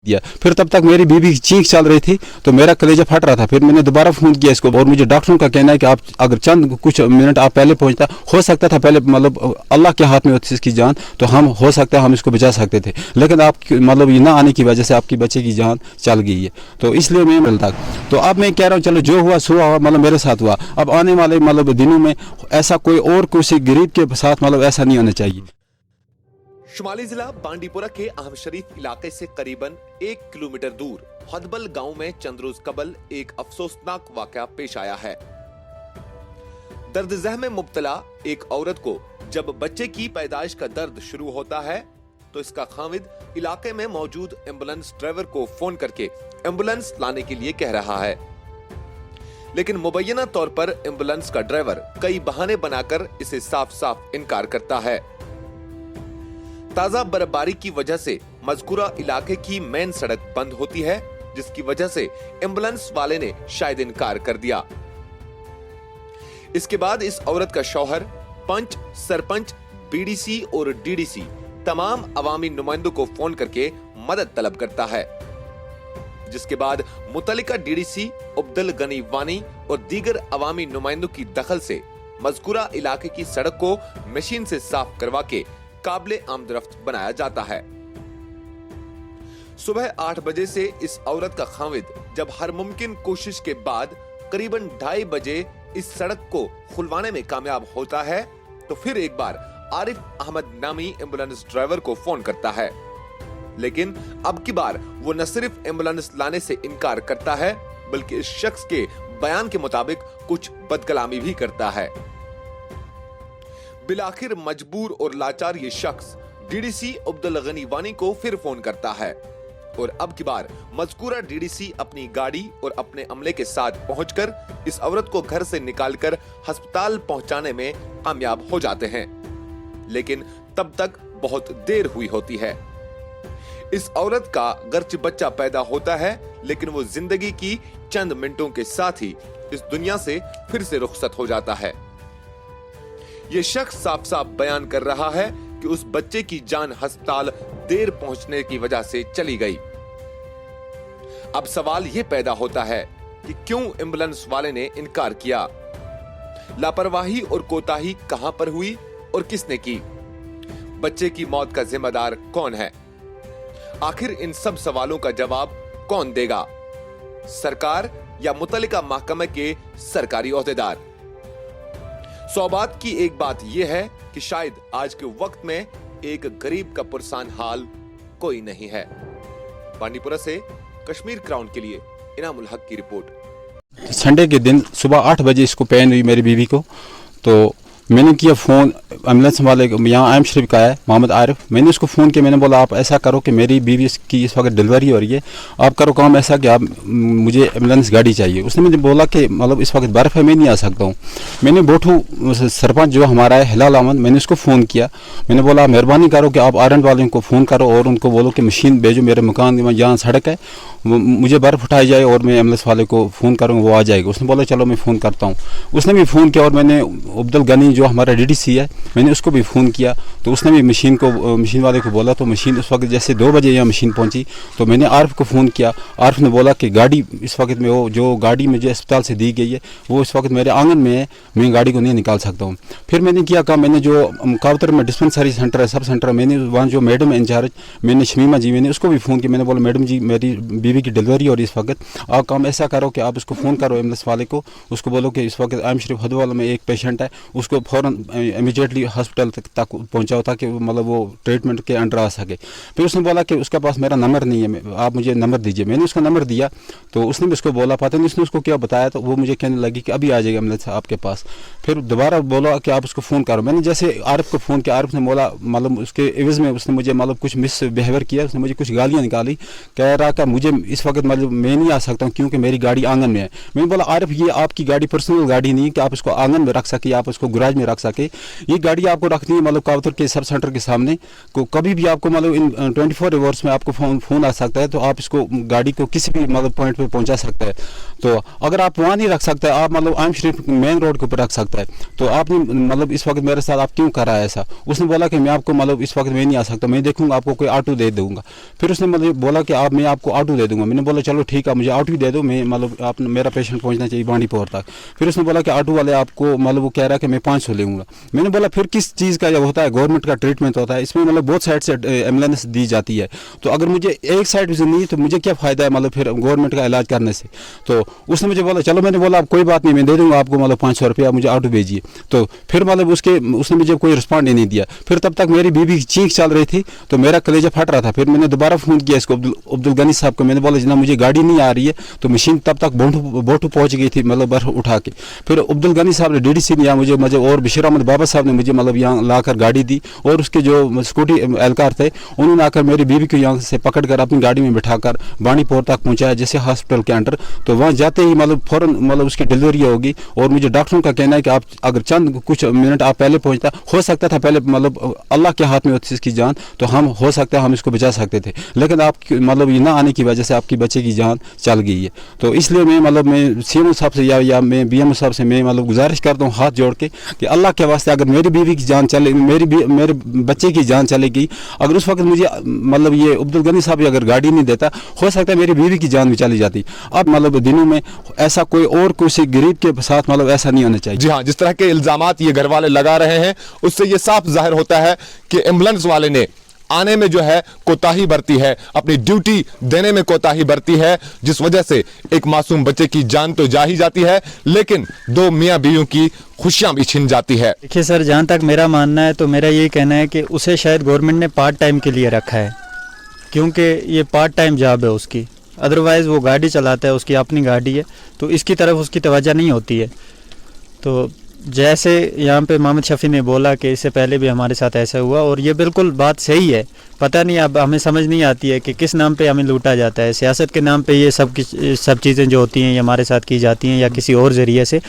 दिया। फिर तब तक मेरी बीवी की चीख चल रही थी तो मेरा कलेजा फट रहा था। फिर मैंने दोबारा फ़ोन किया इसको और मुझे डॉक्टरों का कहना है कि आप अगर चंद कुछ मिनट आप पहले पहुंचता, हो सकता था पहले मतलब अल्लाह के हाथ में होती इसकी जान, तो हम हो सकता है हम इसको बचा सकते थे, लेकिन आप मतलब ये ना आने की वजह से आपकी बच्चे की जान चल गई है। तो इसलिए मैं मिलता, तो अब मैं कह रहा हूँ चलो जो हुआ सो हुआ, मतलब मेरे साथ हुआ। अब आने वाले मतलब दिनों में ऐसा कोई और किसी गरीब के साथ मतलब ऐसा नहीं होना चाहिए। शुमाली जिला बांडीपुरा के अहम शरीफ इलाके से करीबन 1 किलोमीटर दूर हदबल गांव में चंद रोज कबल एक अफसोसनाक वाकया पेश आया है। दर्द ज़ह में मुब्तला एक औरत को जब बच्चे की पैदाइश का दर्द शुरू होता है तो इसका खामिद इलाके में मौजूद एम्बुलेंस ड्राइवर को फोन करके एम्बुलेंस लाने के लिए कह रहा है, लेकिन मुबैना तौर पर एम्बुलेंस का ड्राइवर कई बहाने बनाकर इसे साफ साफ इनकार करता है। ताजा बर्फबारी की वजह से मज़कूरा इलाके की मेन सड़क बंद होती है, जिसकी वजह से एम्बुलेंस वाले ने शायद इनकार कर दिया। इसके बाद इस औरत का शौहर पंच, सरपंच, बीडीसी और डीडीसी तमाम अवामी नुमाइंदों को फोन करके मदद तलब करता है, जिसके बाद मुतल्लिका डीडीसी अब्दुल गनी वानी और दीगर अवामी नुमाइंदों की दखल से मज़कूरा इलाके की सड़क को मशीन से साफ करवा के काबिले आमदरफ्त बनाया जाता है। सुबह 8 बजे से इस औरत का खामिद जब हर मुमकिन कोशिश के बाद करीबन 2:30 बजे इस सड़क को खुलवाने में कामयाब होता है तो फिर एक बार आरिफ अहमद नामी एम्बुलेंस ड्राइवर को फोन करता है, लेकिन अब की बार वो न सिर्फ एम्बुलेंस लाने से इनकार करता है बल्कि इस शख्स के बयान के मुताबिक कुछ बदकलामी भी करता है। बिलाखिर मजबूर और लाचार ये शख्स डीडीसी अब्दुल गनी वानी को फिर फोन करता है और अब की बार मज़कूरा डीडीसी अपनी गाड़ी और अपने अमले के साथ पहुंचकर इस औरत को घर से निकालकर अस्पताल पहुंचाने में कामयाब हो जाते हैं, लेकिन तब तक बहुत देर हुई होती है। इस औरत का गर्च बच्चा पैदा होता है, लेकिन वो जिंदगी की चंद मिनटों के साथ ही इस दुनिया से फिर से रुखसत हो जाता है। ये शख्स साफ साफ बयान कर रहा है कि उस बच्चे की जान अस्पताल देर पहुंचने की वजह से चली गई। अब सवाल ये पैदा होता है कि क्यों एम्बुलेंस वाले ने इनकार किया? लापरवाही और कोताही कहां पर हुई और किसने की? बच्चे की मौत का जिम्मेदार कौन है? आखिर इन सब सवालों का जवाब कौन देगा? सरकार या मुतल्लिका महकमे के सरकारी ओहदेदार? सौबात की एक बात यह है कि शायद आज के वक्त में एक गरीब का पुरसान हाल कोई नहीं है। बांडीपुरा से कश्मीर क्राउन के लिए इनामुल हक की रिपोर्ट। संडे के दिन सुबह 8 बजे इसको पेन हुई मेरी बीवी को, तो मैंने किया फ़ोन एम्बुलेंस वाले, यहाँ आयम शरीफ का है मोहम्मद आरिफ, मैंने उसको फ़ोन किया। मैंने बोला आप ऐसा करो कि मेरी बीवी की इस वक्त डिलीवरी हो रही है, आप करो काम ऐसा कि आप मुझे एम्बुलेंस गाड़ी चाहिए। उसने मुझे बोला कि मतलब इस वक्त बर्फ़ है, मैं नहीं आ सकता हूँ। मैंने बोठू सरपंच जो हमारा है हिलाल अहमद, मैंने उसको फ़ोन किया। मैंने बोला मेहरबानी करो कि आप आरएंड वाले को फ़ोन करो और उनको बोलो कि मशीन भेजो मेरे मकान में जहाँ सड़क है, मुझे बर्फ़ उठाई जाए और मैं एम्बुलेंस वाले को फ़ोन करूँगा, वो आ जाएगा। उसने बोला चलो मैं फ़ोन करता हूँ। उसने भी फ़ोन किया और मैंने अब्दुल गनी जो हमारा डीडीसी है मैंने उसको भी फ़ोन किया, तो उसने भी मशीन वाले को बोला, तो मशीन उस वक्त जैसे 2 बजे यहाँ मशीन पहुँची तो मैंने आरिफ को फ़ोन किया। आरिफ ने बोला कि गाड़ी इस वक्त में वो जो गाड़ी मुझे अस्पताल से दी गई है वो इस वक्त मेरे आंगन में है, मैं गाड़ी को नहीं निकाल सकता हूँ। फिर मैंने किया काम, मैंने जो कावतर में डिस्पेंसरी सेंटर है, सब सेंटर, मैंने वहाँ जो मैडम है इंचार्ज मैंने शमीमा जी, मैंने उसको भी फ़ोन किया। मैंने बोला मैडम जी मेरी बीवी की डिलीवरी हो रही है इस वक्त, आप काम ऐसा करो कि आप उसको फ़ोन करो एम्बुलेंस वाले को, उसको बोलो कि इस वक्त आयम शरीफ हदवाल में एक पेशेंट है, उसको फ़ौरन इमीडिएटली हॉस्पिटल तक पहुंचाओ ताकि मतलब वो ट्रीटमेंट के अंडर आ सके। फिर उसने बोला कि उसके पास मेरा नंबर नहीं है, आप मुझे नंबर दीजिए। मैंने उसका नंबर दिया तो उसने भी उसको बोला, पता नहीं उसने उसको क्या बताया, तो वो मुझे कहने लगी कि अभी आ जाएगा एम्बुलेंस आपके पास। फिर दोबारा बोला कि आप उसको फ़ोन करो। मैंने जैसे आरिफ को फ़ोन किया, आरिफ ने बोला मतलब उसके एवज में उसने मुझे मतलब कुछ मिस बिहेवियर किया, उसने मुझे कुछ गालियाँ निकाली, कह रहा कि मुझे इस वक्त मतलब मैं नहीं आ सकता हूँ क्योंकि मेरी गाड़ी आंगन में है। मैंने बोला आरिफ ये आपकी गाड़ी पर्सनल गाड़ी नहीं है कि आप इसको आंगन में रख सके, आप उसको गराज इलाज में रख सके। ये गाड़ी आपको रखनी है मतलब कावतर के सब सेंटर के सामने को, कभी भी आपको मतलब इन 24 आवर्स में आपको फ़ोन आ सकता है, तो आप इसको गाड़ी को किसी भी मतलब पॉइंट पे पहुंचा सकते हैं। तो अगर आप वहाँ नहीं रख सकते, आप मतलब आम शरीफ मेन रोड के ऊपर रख सकता है। तो आपने मतलब इस वक्त मेरे साथ आप क्यों कर रहा है ऐसा? उसने बोला कि मैं आपको मतलब इस वक्त मैं नहीं आ सकता, मैं देखूंगा आपको कोई ऑटो दे दूंगा। फिर उसने मतलब बोला कि मैं आपको ऑटो दे दूंगा। मैंने बोला चलो ठीक है, मुझे ऑटो ही दे दो, मैं मतलब आप मेरा पेशेंट पहुंचना चाहिए बांडीपोर तक। फिर उसने बोला कि ऑटो वाले आपको मतलब वो कह रहा है कि मैं 500 लूँगा। मैंने बोला फिर किस चीज़ का होता है, गवर्नमेंट का ट्रीटमेंट होता है, इसमें मतलब बहुत साइड से एम्बुलेंस दी जाती है। तो अगर मुझे एक साइड से नहीं तो मुझे क्या फ़ायदा है मतलब फिर गवर्नमेंट का इलाज करने से? तो उसने मुझे बोला चलो, मैंने बोला अब कोई बात नहीं, मैं दे दूँगा आपको मतलब 500 रुपया, मुझे ऑटो भेजिए। तो फिर मतलब उसने मुझे कोई रिस्पॉन्ड नहीं दिया। फिर तब तक मेरी बीवी की चीख चल रही थी, तो मेरा कलेजा फट रहा था। फिर मैंने दोबारा फ़ोन किया इसको अब्दुल गनी साहब को। मैंने बोला जनाब मुझे गाड़ी नहीं आ रही है, तो मशीन तब तक बोटू पहुंच गई थी मतलब बर्फ उठा के। फिर अब्दुल गनी साहब ने DDC ने मुझे और बशीर अहमद बाबा साहब ने मुझे मतलब यहाँ लाकर गाड़ी दी, और उसके जो सिक्योरिटी एहलकार थे उन्होंने आकर मेरी बीवी को यहाँ से पकड़कर अपनी गाड़ी में बिठाकर बांडीपोर तक पहुँचाया, जैसे हॉस्पिटल के अंडर। तो वहाँ जाते ही मतलब फ़ौरन मतलब उसकी डिलीवरी होगी, और मुझे डॉक्टरों का कहना है कि आप अगर चंद कुछ मिनट आप पहले पहुँचता, हो सकता था पहले मतलब अल्लाह के हाथ में होती इसकी जान, तो हम हो सकता है हम इसको बचा सकते थे, लेकिन आप मतलब ये ना आने की वजह से आपकी बच्चे की जान चल गई है। तो इसलिए मैं मतलब मैं CMO साहब से या मैं BMO साहब से मैं मतलब गुजारिश करता हूँ हाथ जोड़ के कि अल्लाह के वास्ते अगर मेरी बीवी की जान चले, मेरे बच्चे की जान चलेगी, अगर उस वक्त मुझे मतलब ये अब्दुल गनी साहब अगर गाड़ी नहीं देता, हो सकता है मेरी बीवी की जान भी चली जाती। अब मतलब दिनों में ऐसा कोई और किसी गरीब के साथ मतलब ऐसा नहीं होना चाहिए। जी हाँ, जिस तरह के इल्जामात ये घर वाले लगा रहे हैं, उससे ये साफ जाहिर होता है कि एम्बुलेंस वाले ने आने में जो है कोताही बरती है, अपनी ड्यूटी देने में कोताही बरती है, जिस वजह से एक मासूम बच्चे की जान तो जा ही जाती है, लेकिन दो मियां बीवियों की खुशियां भी छिन जाती है। देखिए सर, जहाँ तक मेरा मानना है तो मेरा ये कहना है कि उसे शायद गवर्नमेंट ने पार्ट टाइम के लिए रखा है, क्योंकि ये पार्ट टाइम जॉब है उसकी। अदरवाइज़ वो गाड़ी चलाता है, उसकी अपनी गाड़ी है, तो इसकी तरफ उसकी तवज्जो नहीं होती है। तो जैसे यहाँ पे मोहम्मद शफी ने बोला कि इससे पहले भी हमारे साथ ऐसा हुआ, और ये बिल्कुल बात सही है। पता नहीं, अब हमें समझ नहीं आती है कि किस नाम पे हमें लूटा जाता है। सियासत के नाम पे ये सब चीज़ें जो होती हैं ये हमारे साथ की जाती हैं, या किसी और ज़रिए से,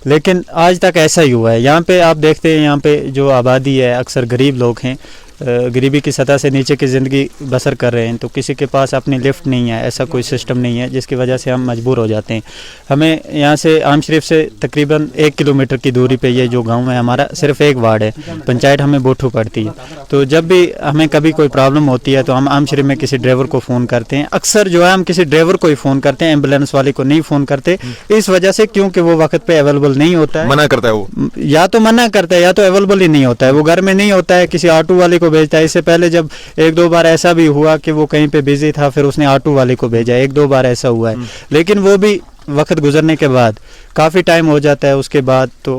लेकिन आज तक ऐसा ही हुआ है। यहाँ पे आप देखते हैं, यहाँ पे जो आबादी है अक्सर गरीब लोग हैं, गरीबी की सतह से नीचे की ज़िंदगी बसर कर रहे हैं, तो किसी के पास अपनी लिफ्ट नहीं है, ऐसा कोई सिस्टम नहीं है, जिसकी वजह से हम मजबूर हो जाते हैं। हमें यहाँ से आम शरीफ से तकरीबन 1 किलोमीटर की दूरी पे ये जो गांव है हमारा, सिर्फ एक वार्ड है, पंचायत हमें बोठू पड़ती है। तो जब भी हमें कभी कोई प्रॉब्लम होती है तो हम आम शरीफ में किसी ड्राइवर को फ़ोन करते हैं। अक्सर जो है हम किसी ड्राइवर को ही फ़ोन करते हैं, एम्बुलेंस वाले को नहीं फ़ोन करते, इस वजह से क्योंकि वो वक्त पे अवेलेबल नहीं होता है। मना करता है वो, या तो मना करता है या तो अवेलेबल ही नहीं होता है, वो घर में नहीं होता है, किसी ऑटो वाले को भेजता है। इससे पहले जब 1-2 बार ऐसा भी हुआ कि वो कहीं पे बिजी था, फिर उसने ऑटो वाले को भेजा, 1-2 बार ऐसा हुआ है, लेकिन वो भी वक्त गुजरने के बाद काफ़ी टाइम हो जाता है उसके बाद। तो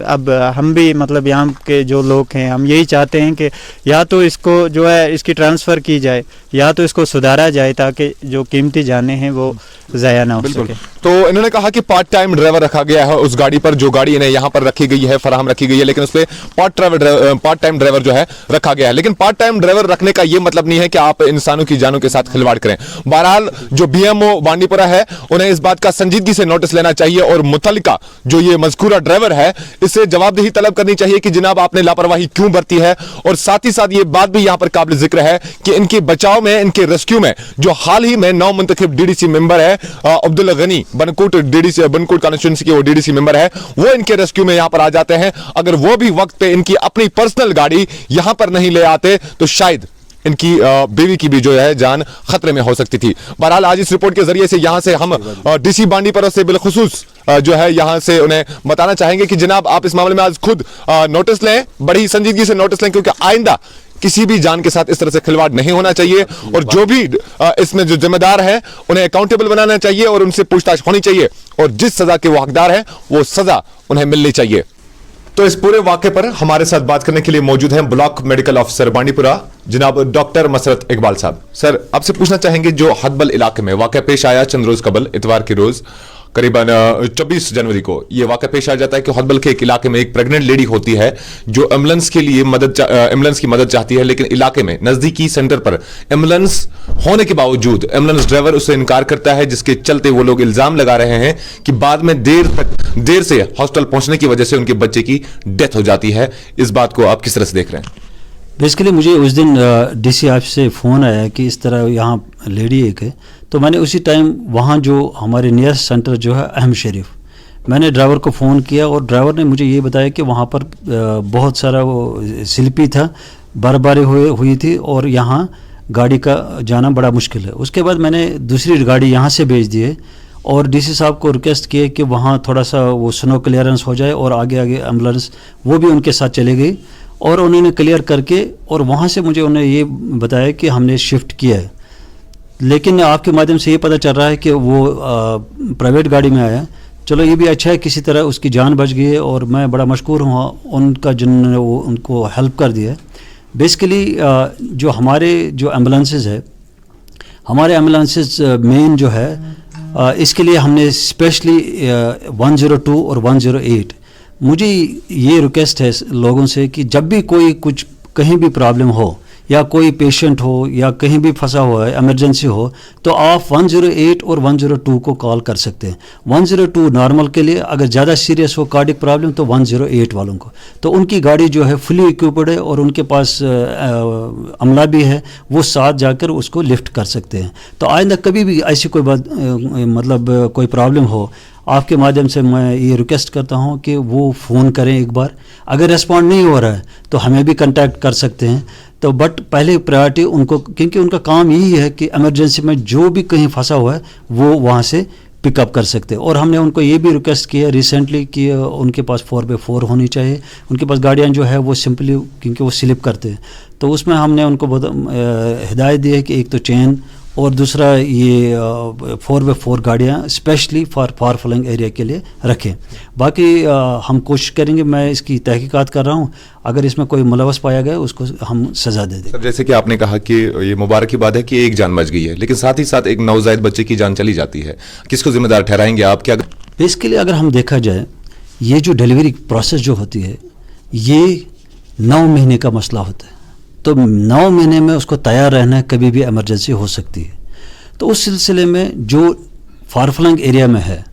अब हम भी मतलब यहाँ के जो लोग हैं, हम यही चाहते हैं कि या तो इसको जो है इसकी ट्रांसफ़र की जाए, या तो इसको सुधारा जाए, ताकि जो कीमती जाने हैं वो ज़ाया ना हो सके। तो इन्होंने कहा कि पार्ट टाइम ड्राइवर रखा गया है उस गाड़ी पर, जो गाड़ी इन्हें यहाँ पर रखी गई है, फराहम रखी गई है, लेकिन उस पर पार्ट टाइम ड्राइवर जो है रखा गया है। लेकिन पार्ट टाइम ड्राइवर रखने का ये मतलब नहीं है कि आप इंसानों की जानों के साथ खिलवाड़ करें। बहरहाल जो BMO बांडीपुरा है, उन्हें इस बात का संजीदगी से नोटिस लेना चाहिए, और मुतल्लिका जो ये मज़कूरा ड्राइवर है, इससे जवाबदही तलब करनी चाहिए कि जनाब आपने लापरवाही क्यों बरती है। और साथ ही साथ ये बात भी यहाँ पर काबिल जिक्र है कि इनके बचाव में, इनके रेस्क्यू में जो हाल ही में नौ मुंतखब DDC मेंबर है अब्दुल गनी, बनकोट कॉन्स्टिट्यूंसी के वो DDC मेंबर है, वो इनके रेस्क्यू में यहाँ पर आ जाते हैं। अगर वो भी वक्त पे इनकी अपनी पर्सनल गाड़ी यहाँ पर नहीं ले आते तो शायद इनकी बीवी की भी जो है जान खतरे में हो सकती थी। बहरहाल आज इस रिपोर्ट के जरिए से यहाँ से हम DC बांडीपुरा से बिलखुसूस जो है यहाँ से उन्हें बताना चाहेंगे कि जनाब आप इस मामले में आज खुद नोटिस लें, बड़ी संजीदगी से नोटिस लें, क्योंकि आइंदा किसी भी जान के साथ इस तरह से खिलवाड़ नहीं होना चाहिए, और जो भी इसमें जो जिम्मेदार है उन्हें अकाउंटेबल बनाना चाहिए और उनसे पूछताछ होनी चाहिए, और जिस सजा के वो हकदार हैं वो सजा उन्हें मिलनी चाहिए। तो इस पूरे वाक़े पर हमारे साथ बात करने के लिए मौजूद हैं ब्लॉक मेडिकल ऑफिसर बांडीपुरा जनाब डॉक्टर मसरत इकबाल साहब। सर, आपसे पूछना चाहेंगे, जो हदबल इलाके में वाक़या पेश आया चंद रोज कबल इतवार के रोज, करीबन 24 जनवरी को ये वाक़या पेश आ जाता है कि हौदबल के एक इलाके में एक प्रेग्नेंट लेडी होती है जो एम्बुलेंस के लिए एम्बुलेंस की मदद चाहती है, लेकिन इलाके में नजदीकी सेंटर पर एम्बुलेंस होने के बावजूद एम्बुलेंस ड्राइवर उससे इनकार करता है, जिसके चलते वो लोग इल्जाम लगा रहे हैं कि बाद में देर से हॉस्पिटल पहुंचने की वजह से उनके बच्चे की डेथ हो जाती है। इस बात को आप किस तरह से देख रहे हैं? बेसिकली मुझे उस दिन डीसी ऑफिस से फ़ोन आया कि इस तरह यहाँ लेडी एक है, तो मैंने उसी टाइम वहाँ जो हमारे नियरेस्ट सेंटर जो है अहम शरीफ, मैंने ड्राइवर को फ़ोन किया और ड्राइवर ने मुझे ये बताया कि वहाँ पर बहुत सारा वो स्लिपी था, बर्फबारी हुई थी और यहाँ गाड़ी का जाना बड़ा मुश्किल है। उसके बाद मैंने दूसरी गाड़ी यहाँ से भेज दी है और डीसी साहब को रिक्वेस्ट किए कि वहाँ थोड़ा सा वो स्नो क्लियरेंस हो जाए और आगे एम्बुलेंस वो भी उनके साथ चली गई और उन्होंने क्लियर करके और वहाँ से मुझे उन्होंने ये बताया कि हमने शिफ्ट किया है। लेकिन आपके माध्यम से ये पता चल रहा है कि वो प्राइवेट गाड़ी में आया। चलो ये भी अच्छा है, किसी तरह उसकी जान बच गई है और मैं बड़ा मशकूर हूँ उनका जिन्होंने वो उनको हेल्प कर दिया है। बेसिकली जो हमारे जो एम्बुलेंसेस है, हमारे एम्बुलेंसेस मेन जो है इसके लिए हमने स्पेशली 102 और 108 मुझे ये रिक्वेस्ट है लोगों से कि जब भी कोई कुछ कहीं भी प्रॉब्लम हो या कोई पेशेंट हो या कहीं भी फंसा हुआ है, इमरजेंसी हो, तो आप 108 और 102 को कॉल कर सकते हैं। 102 नॉर्मल के लिए, अगर ज़्यादा सीरियस हो कार्डिक प्रॉब्लम तो 108 वालों को, तो उनकी गाड़ी जो है फुली इक्विप्ड है और उनके पास अमला भी है, वो साथ जाकर उसको लिफ्ट कर सकते हैं। तो आइंदा कभी भी ऐसी कोई बात मतलब कोई प्रॉब्लम हो, आपके माध्यम से मैं ये रिक्वेस्ट करता हूँ कि वो फ़ोन करें एक बार। अगर रिस्पॉन्ड नहीं हो रहा है तो हमें भी कांटेक्ट कर सकते हैं। तो बट पहले प्रायोरिटी उनको, क्योंकि उनका काम यही है कि इमरजेंसी में जो भी कहीं फंसा हुआ है वो वहाँ से पिकअप कर सकते हैं। और हमने उनको ये भी रिक्वेस्ट किया रिसेंटली कि उनके पास 4x4 होनी चाहिए। उनके पास गाड़ियाँ जो है वो सिंपली, क्योंकि वो स्लिप करते हैं, तो उसमें हमने उनको हिदायत दी है कि एक तो चेन और दूसरा ये 4x4 गाड़ियाँ स्पेशली फार फ्लंग एरिया के लिए रखें। बाकी हम कोशिश करेंगे, मैं इसकी तहकीकात कर रहा हूँ, अगर इसमें कोई मुलवस पाया गया उसको हम सज़ा दे दें। सर, जैसे कि आपने कहा कि ये मुबारक की बात है कि एक जान बच गई है, लेकिन साथ ही साथ एक नवजायद बच्चे की जान चली जाती है, किसको जिम्मेदार ठहराएंगे आप? क्या इसके लिए अगर हम देखा जाए, ये जो डिलीवरी प्रोसेस जो होती है ये 9 महीने का मसला होता है, तो 9 महीने में उसको तैयार रहना है, कभी भी इमरजेंसी हो सकती है। तो उस सिलसिले में जो फारफ्लंग एरिया में है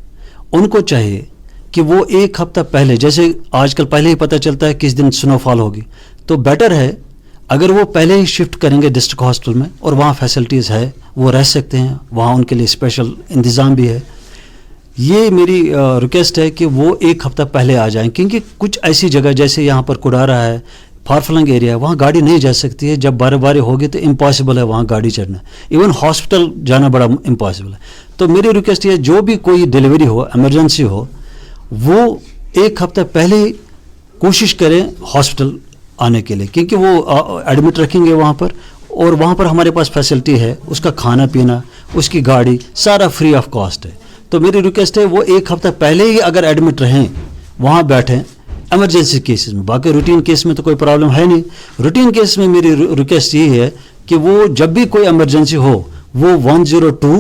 उनको चाहिए कि वो एक हफ्ता पहले, जैसे आजकल पहले ही पता चलता है किस दिन स्नोफॉल होगी, तो बेटर है अगर वो पहले ही शिफ्ट करेंगे डिस्ट्रिक्ट हॉस्पिटल में और वहाँ फैसिलिटीज़ है, वो रह सकते हैं, वहाँ उनके लिए स्पेशल इंतज़ाम भी है। ये मेरी रिक्वेस्ट है कि वो एक हफ्ता पहले आ जाएं, क्योंकि कुछ ऐसी जगह जैसे यहाँ पर कुडारा है, फारफ्लंग एरिया, वहाँ गाड़ी नहीं जा सकती है। जब बर्फबारी होगी तो इम्पॉसिबल है वहाँ गाड़ी चढ़ना, इवन हॉस्पिटल जाना बड़ा इम्पॉसिबल है। तो मेरी रिक्वेस्ट ये, जो भी कोई डिलीवरी हो, इमरजेंसी हो, वो एक हफ्ता पहले कोशिश करें हॉस्पिटल आने के लिए, क्योंकि वो एडमिट रखेंगे वहाँ पर और वहाँ पर हमारे पास फैसिलिटी है, उसका खाना पीना, उसकी गाड़ी सारा फ्री ऑफ कॉस्ट है। तो मेरी रिक्वेस्ट है वो एक हफ्ता पहले ही अगर एडमिट रहें, वहाँ बैठें इमरजेंसी केसेस में। बाकी रूटीन केस में तो कोई प्रॉब्लम है नहीं। रूटीन केस में मेरी रिक्वेस्ट ये है कि वो जब भी कोई इमरजेंसी हो वो 102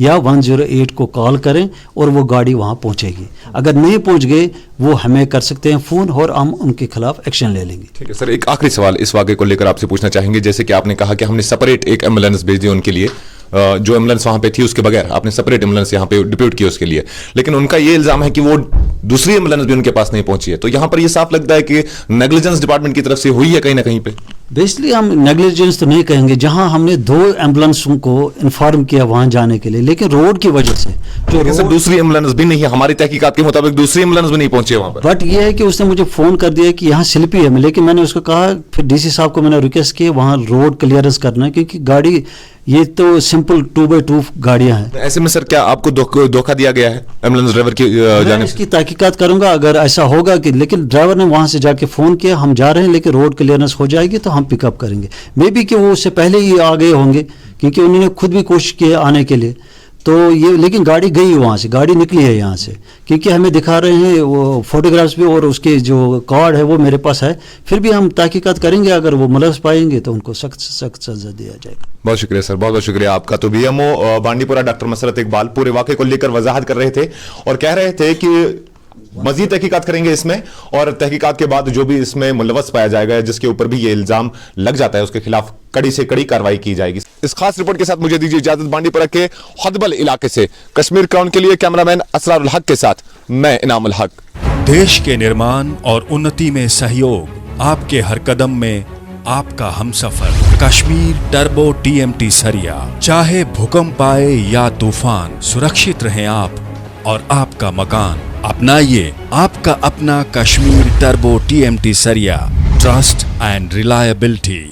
या 108 को कॉल करें और वो गाड़ी वहाँ पहुँचेगी। अगर नहीं पहुँच गए वो हमें कर सकते हैं फ़ोन और हम उनके खिलाफ एक्शन ले लेंगे। ठीक है सर, एक आखिरी सवाल इस वाक़े को लेकर आपसे पूछना चाहेंगे। जैसे कि आपने कहा कि हमने सेपरेट एक एम्बुलेंस भेज दी उनके लिए, जो एम्बुलेंस वहाँ पे थी उसके बगैर आपने सेपरेट एम्बुलेंस यहाँ पे डिप्यूट की उसके लिए, लेकिन उनका ये इल्जाम है कि वो दूसरी एम्बुलेंस भी उनके पास नहीं पहुंची है। तो यहाँ पर ये साफ लगता है कि नेग्लिजेंस डिपार्टमेंट की तरफ से हुई है कहीं ना कहीं पे। बेसिकली हम नेग्लिजेंस तो नहीं कहेंगे, जहां हमने 2 एम्बुलेंसों को इन्फॉर्म किया वहां जाने के लिए, लेकिन रोड की वजह से लेकिन सर दूसरी एम्बुलेंस भी नहीं है, हमारी तहकीकात के मुताबिक दूसरी एम्बुलेंस भी नहीं पहुंची वहां पर। बट ये है कि उसने मुझे फ़ोन कर दिया कि यहाँ स्लिपी है, लेकिन मैंने उसको कहा, फिर डीसी साहब को मैंने रिक्वेस्ट किया वहाँ रोड क्लियरेंस करना है, क्योंकि गाड़ी ये तो सिंपल 2x2 गाड़ियाँ हैं। ऐसे में सर क्या आपको धोखा दिया गया है एम्बुलेंस ड्राइवर की मैं इसकी तहकीकात करूंगा अगर ऐसा होगा कि, लेकिन ड्राइवर ने वहाँ से जाके फ़ोन किया, हम जा रहे हैं लेकिन रोड क्लियरेंस हो जाएगी तो हम पिकअप करेंगे। मे बी कि वो उससे पहले ही आ गए होंगे, क्योंकि उन्होंने खुद भी कोशिश की आने के लिए। तो ये लेकिन गाड़ी गई वहाँ से, गाड़ी निकली है यहाँ से, क्योंकि हमें दिखा रहे हैं वो फोटोग्राफ्स भी और उसके जो कार्ड है वो मेरे पास है। फिर भी हम तहकीकात करेंगे, अगर वो मुलव्वस पाएंगे तो उनको सख्त सख्त सजा दिया जाएगा। बहुत शुक्रिया सर, बहुत बहुत शुक्रिया आपका। तो बीएमओ बांडीपुरा डॉक्टर मसरत इकबाल पूरे वाक़े को लेकर वजाहत कर रहे थे और कह रहे थे कि मजीद तहकीकात करेंगे इसमें, और तहकीकात के बाद जो भी इसमें मुलव्वस पाया जाएगा, जिसके ऊपर भी ये इल्जाम लग जाता है, उसके खिलाफ कड़ी से कड़ी कार्रवाई की जाएगी। इस खास रिपोर्ट के साथ मुझे दीजिए इजाजत। बांडीपुरा के हदबल इलाके से कश्मीर क्राउन के लिए कैमरामैन असरारुल हक के साथ मैं इनामुल हक। देश के निर्माण और उन्नति में सहयोग, आपके हर कदम में आपका हमसफर। कश्मीर टर्बो TMT सरिया, चाहे भूकंप आए या तूफान, सुरक्षित रहें आप और आपका मकान। अपनाइए आपका अपना कश्मीर टर्बो TMT सरिया, ट्रस्ट एंड रिलायबिलिटी।